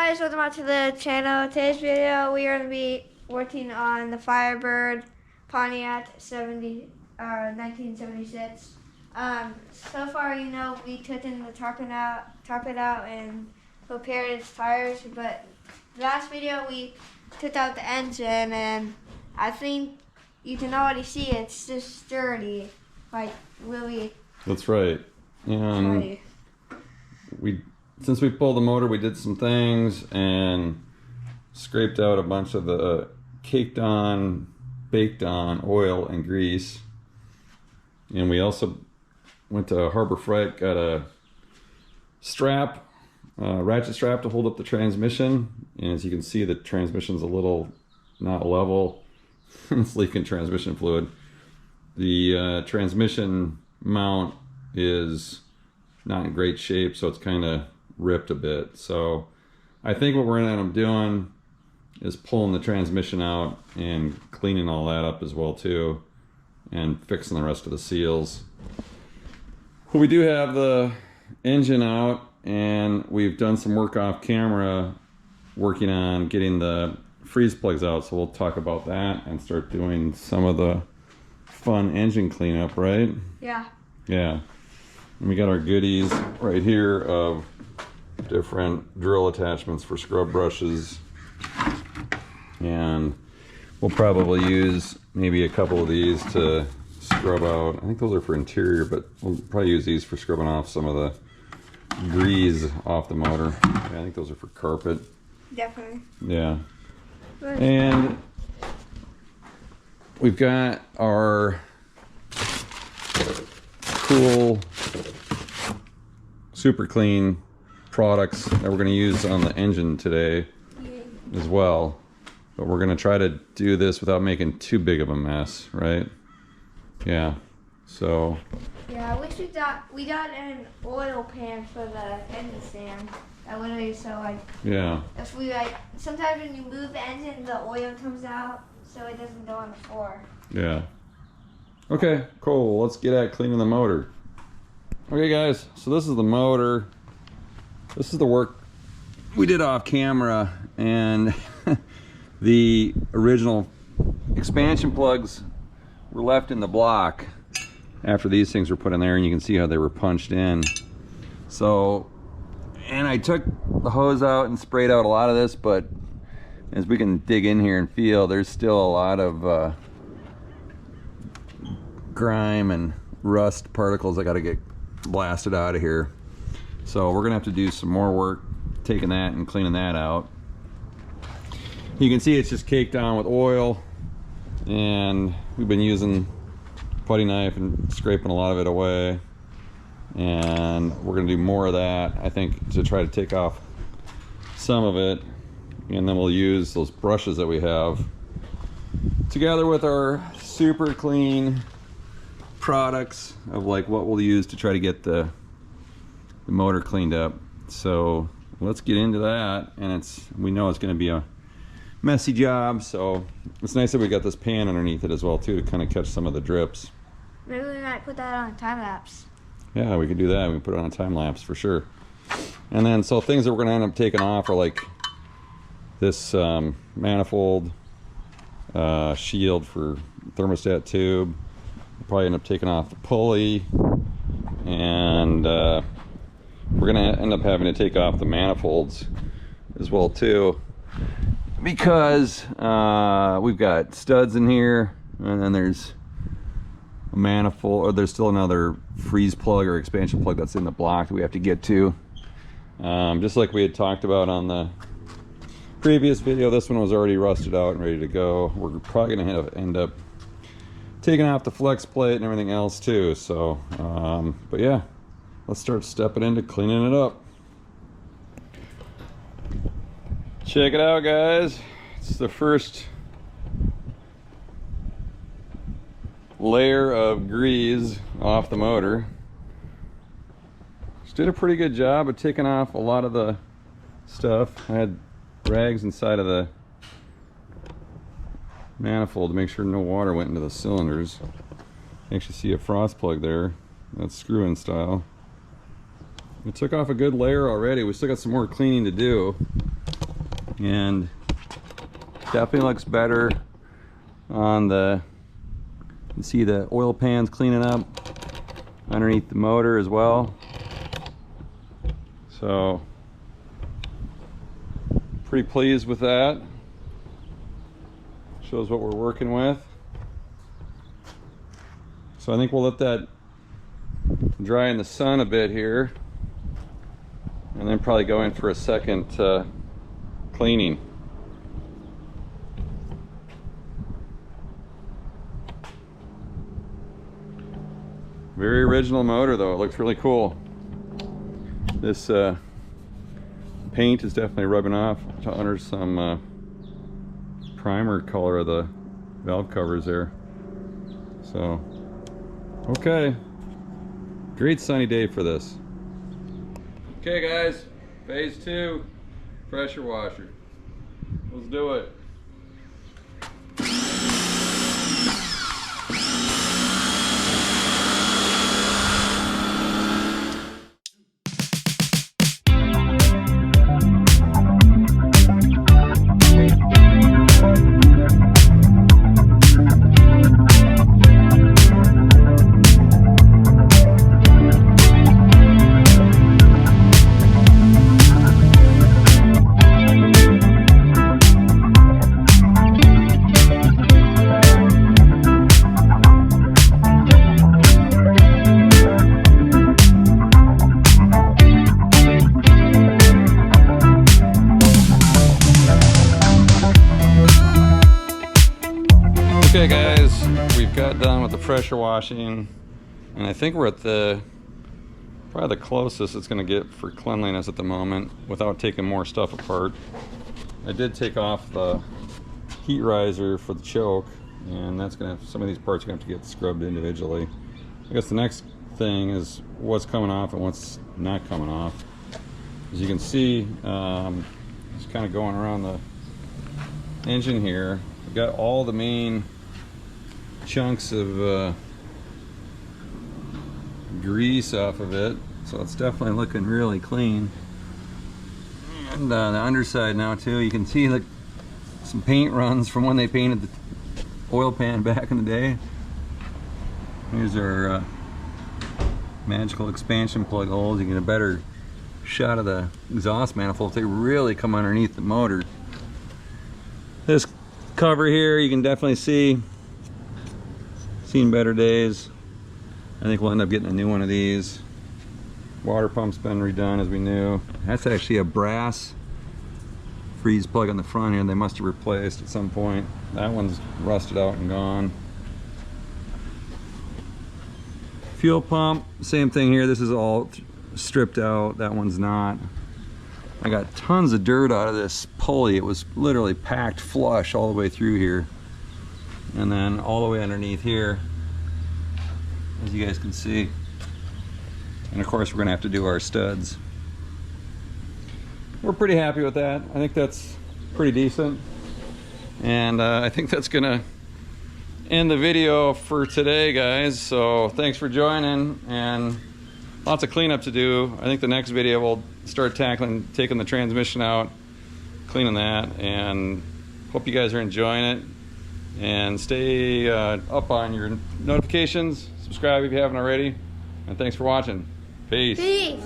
guys, welcome back to the channel. Today's video we are going to be working on the Firebird Pontiac 1976. So far, you know, we took in the top it out and repaired its tires, but last video we took out the engine, and I think you can already see it's just sturdy, like really. That's right. And since we pulled the motor, we did some things and scraped out a bunch of the caked on, baked on oil and grease. And we also went to Harbor Freight, got a strap, ratchet strap to hold up the transmission. And as you can see, the transmission's a little not level. It's leaking transmission fluid. The transmission mount is not in great shape, so it's kind of ripped a bit. So I think what we're gonna end up doing is pulling the transmission out and cleaning all that up as well too, and fixing the rest of the seals. Well, we do have the engine out, and we've done some work off camera working on getting the freeze plugs out, so we'll talk about that and start doing some of the fun engine cleanup, right? Yeah. Yeah. And we got our goodies right here of different drill attachments for scrub brushes, and we'll probably use maybe a couple of these to scrub out. I think those are for interior, but we'll probably use these for scrubbing off some of the grease off the motor. Yeah, I think those are for carpet. Definitely. Yeah. And we've got our cool super clean products that we're going to use on the engine today as well, but we're going to try to do this without making too big of a mess, right? Yeah. So yeah, I wish we got an oil pan for the engine stand. That literally, so like, yeah, if we sometimes when you move the engine, the oil comes out, so it doesn't go on the floor. Yeah. Okay, cool. Let's get at cleaning the motor. Okay guys, so this is the motor. This is the work we did off camera, and the original expansion plugs were left in the block after these things were put in there, and you can see how they were punched in. So, and I took the hose out and sprayed out a lot of this, but as we can dig in here and feel, there's still a lot of grime and rust particles that got to get blasted out of here. So we're gonna have to do some more work taking that and cleaning that out. You can see it's just caked on with oil, and we've been using putty knife and scraping a lot of it away, and we're gonna do more of that, I think, to try to take off some of it, and then we'll use those brushes that we have together with our super clean products of like what we'll use to try to get the motor cleaned up. So let's get into that, and we know it's going to be a messy job, so it's nice that we got this pan underneath it as well too, to kind of catch some of the drips. Maybe we might put that on a time lapse. Yeah, we could do that. We can put it on a time lapse for sure. And then so things that we're going to end up taking off are like this manifold shield for thermostat tube. We'll probably end up taking off the pulley, and we're gonna end up having to take off the manifolds as well too, because we've got studs in here, and then there's a manifold, or there's still another freeze plug or expansion plug that's in the block that we have to get to. Just like we had talked about on the previous video, this one was already rusted out and ready to go. We're probably gonna end up taking off the flex plate and everything else too. So but yeah, let's start stepping into cleaning it up. Check it out, guys. It's the first layer of grease off the motor. Just did a pretty good job of taking off a lot of the stuff. I had rags inside of the manifold to make sure no water went into the cylinders. You actually see a frost plug there. That's screw-in style. We took off a good layer already. We still got some more cleaning to do. and definitely looks better on the, you can see the oil pans cleaning up underneath the motor as well. So pretty pleased with that. Shows what we're working with. So I think we'll let that dry in the sun a bit here, and then probably go in for a second cleaning. Very original motor though, it looks really cool. This paint is definitely rubbing off under some primer color of the valve covers there. So, okay. Great sunny day for this. Okay guys, phase 2, pressure washer. Let's do it. Okay guys, we've got done with the pressure washing, and I think we're at the probably the closest it's going to get for cleanliness at the moment without taking more stuff apart. I did take off the heat riser for the choke, and that's going to have, some of these parts are going to have to get scrubbed individually. I guess the next thing is what's coming off and what's not coming off. As you can see, just kind of going around the engine here, we've got all the main chunks of grease off of it, so it's definitely looking really clean. And the underside now too, you can see like some paint runs from when they painted the oil pan back in the day. Here's our magical expansion plug holes. You get a better shot of the exhaust manifold if they really come underneath the motor. This cover here, you can definitely see, seen better days. I think we'll end up getting a new one of these. Water pump's been redone as we knew. That's actually a brass freeze plug on the front here they must have replaced at some point. That one's rusted out and gone. Fuel pump, same thing here. This is all stripped out. That one's not. I got tons of dirt out of this pulley. It was literally packed flush all the way through here. And then all the way underneath here, as you guys can see. And of course we're gonna have to do our studs. We're pretty happy with that. I think that's pretty decent. And I think that's gonna end the video for today, guys. So thanks for joining, and lots of cleanup to do. I think the next video we'll start taking the transmission out, cleaning that, and hope you guys are enjoying it. And stay up on your notifications. Subscribe if you haven't already. And thanks for watching. Peace. Peace.